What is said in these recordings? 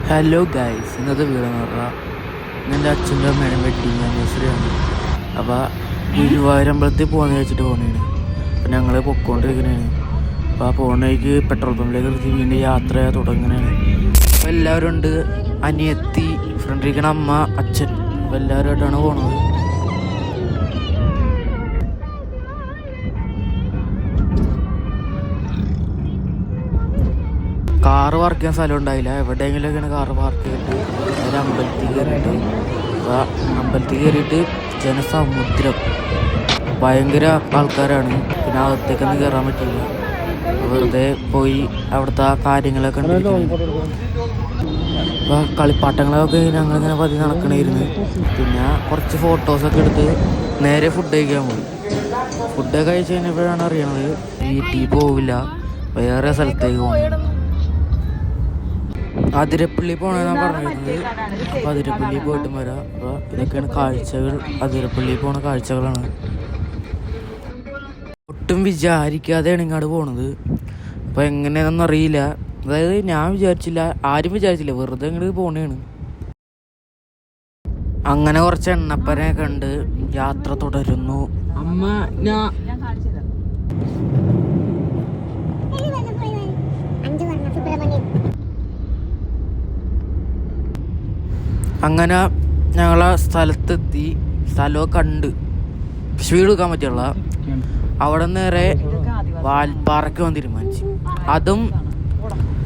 Hello guys, ഇന്നത്തെ video എന്ന് പറഞ്ഞാൽ എൻ്റെ അച്ഛൻ്റെ അമ്മയുടെ വെഡിങ് ആനിവേഴ്സറിയാണ്. അപ്പോൾ ഗുരുവായൂരമ്പലത്തിൽ പോകുന്ന വെച്ചിട്ട് പോകുന്നതാണ്. അപ്പോൾ ഞങ്ങൾ പൊയ്ക്കൊണ്ടിരിക്കുന്നതാണ്. അപ്പോൾ ആ പോകുന്നതിലേക്ക് പെട്രോൾ പമ്പിലേക്ക് നിർത്തി വീണ്ടും യാത്ര തുടങ്ങുന്നതാണ്. അപ്പോൾ എല്ലാവരും ഉണ്ട്, അനിയത്തി, ഫ്രണ്ടിരിക്കണ അമ്മ, അച്ഛൻ. അപ്പോൾ എല്ലാവരുമായിട്ടാണ് പോകുന്നത്. കാറ് പാർക്ക് ചെയ്യാൻ സ്ഥലം ഉണ്ടായില്ല. എവിടെയെങ്കിലുമൊക്കെയാണ് കാറ് പാർക്ക് ചെയ്തിട്ട് ഒരു അമ്പലത്തിൽ കയറിയിട്ട്. അപ്പോൾ അമ്പലത്തിൽ കയറിയിട്ട് ജനസമുദ്രം, ഭയങ്കര ആൾക്കാരാണ്. പിന്നെ അകത്തേക്കൊന്നും കയറാൻ പറ്റില്ല. വെറുതെ പോയി അവിടുത്തെ ആ കാര്യങ്ങളൊക്കെ ഉണ്ടിരിക്കുന്നു. അപ്പോൾ കളിപ്പാട്ടങ്ങളൊക്കെ ഞങ്ങളിങ്ങനെ പതി നടക്കണമായിരുന്നു. പിന്നെ കുറച്ച് ഫോട്ടോസൊക്കെ എടുത്ത് നേരെ ഫുഡ് കഴിക്കാൻ പോയി. ഫുഡൊക്കെ കഴിച്ച് കഴിഞ്ഞപ്പോഴാണ് അറിയണത് വീട്ടിൽ പോവില്ല, വേറെ സ്ഥലത്തേക്ക് പോകുന്നത്. അതിരപ്പള്ളി പോകണമെന്നാണ് പറഞ്ഞിരുന്നത്. അപ്പോൾ അതിരപ്പള്ളി പോയിട്ടും വരാം. അപ്പോൾ ഇതൊക്കെയാണ് കാഴ്ചകൾ, അതിരപ്പള്ളി പോണ കാഴ്ചകളാണ്. ഒട്ടും വിചാരിക്കാതെയാണ് ഇങ്ങോട്ട് പോണത്. അപ്പോൾ എങ്ങനെയാണെന്നൊന്നും അറിയില്ല. അതായത് ഞാൻ വിചാരിച്ചില്ല, ആരും വിചാരിച്ചില്ല, വെറുതെ ഇങ്ങോട്ട് പോണേണ്. അങ്ങനെ കുറച്ച് എണ്ണപ്പനെ കണ്ട് യാത്ര തുടരുന്നു. അമ്മ അങ്ങനെ ഞങ്ങളെ സ്ഥലത്തെത്തി. സ്ഥലമൊക്കെ കണ്ട് സ്പീഡ് എടുക്കാൻ പറ്റുള്ള. അവിടെ നേരെ വാൽപ്പാറയ്ക്ക് വന്ന് തീരുമാനിച്ചു. അതും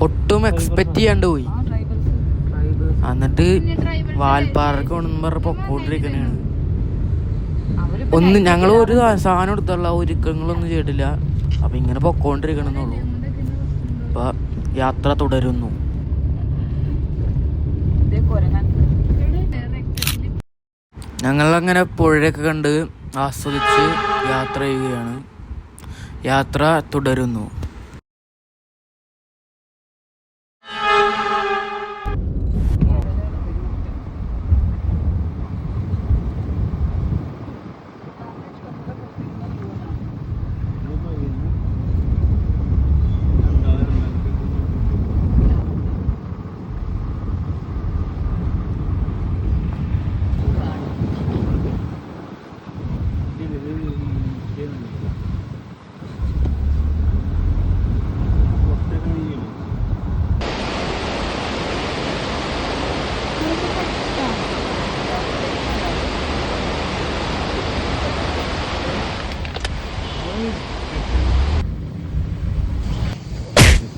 ഒട്ടും എക്സ്പെക്റ്റ് ചെയ്യാണ്ട് പോയി. എന്നിട്ട് വാൽപ്പാറയ്ക്ക് കൊണ്ടെന്ന് പറഞ്ഞ് പൊക്കോണ്ടിരിക്കണേണ്. ഞങ്ങൾ ഒരു സാധനം എടുത്തുള്ള ഒരുക്കങ്ങളൊന്നും ചെയ്തിട്ടില്ല. അപ്പം ഇങ്ങനെ പൊക്കോണ്ടിരിക്കണമെന്നുള്ളൂ. അപ്പം യാത്ര തുടരുന്നു. ഞങ്ങളങ്ങനെ പുഴയൊക്കെ കണ്ട് ആസ്വദിച്ച് യാത്ര ചെയ്യുകയാണ്. യാത്ര തുടരുന്നു.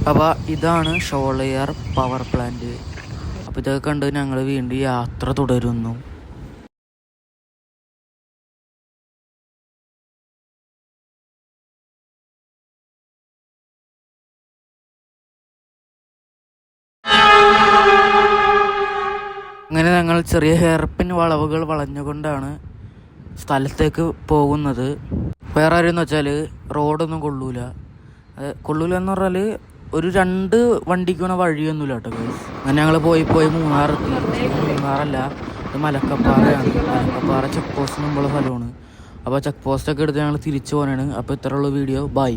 അപ്പോൾ ഇതാണ് ഷോളയാർ പവർ പ്ലാന്റ്. അപ്പോൾ ഇതൊക്കെ കണ്ട് ഞങ്ങൾ വീണ്ടും യാത്ര തുടരുന്നു. അങ്ങനെ ഞങ്ങൾ ചെറിയ ഹെയർപിൻ വളവുകൾ വളഞ്ഞുകൊണ്ടാണ് സ്ഥലത്തേക്ക് പോകുന്നത്. വേറെ ആരെന്ന് വെച്ചാൽ റോഡൊന്നും കൊള്ളൂല എന്ന് പറഞ്ഞാൽ ഒരു 2 വണ്ടിക്ക് വഴിയൊന്നുമില്ല കേട്ടോ. അങ്ങനെ ഞങ്ങൾ പോയി മൂന്നാറെത്തി. മൂന്നാറല്ല, ഇത് മലക്കപ്പാറയാണ്. മലക്കപ്പാറ ചെക്ക് പോസ്റ്റിന് മുമ്പുള്ള സ്ഥലമാണ്. അപ്പോൾ ചെക്ക് പോസ്റ്റൊക്കെ എടുത്ത് ഞങ്ങൾ തിരിച്ചു പോകാനാണ്. അപ്പോൾ ഇത്രയുള്ള വീഡിയോ. ബൈ.